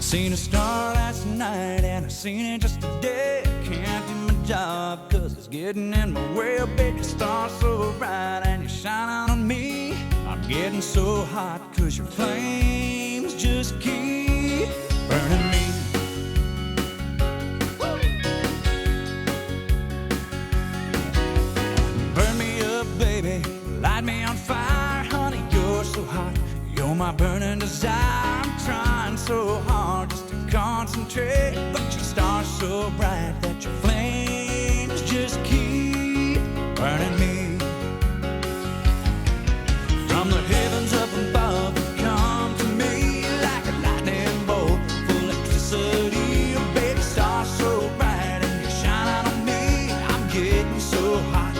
Seen a star last night and I seen it just today. Can't do my job cause it's getting in my way. Baby, star so bright and you're shining on me. I'm getting so hot cause your flames just keep burning me. Burn me up, baby, light me on fire. Honey, you're so hot, you're my burning desire. I'm trying so hard just to concentrate, but your star's so bright that your flames just keep burning me. From the heavens up above, you come to me like a lightning bolt, full of electricity. Oh, baby, star so bright and you're shining on me. I'm getting so hot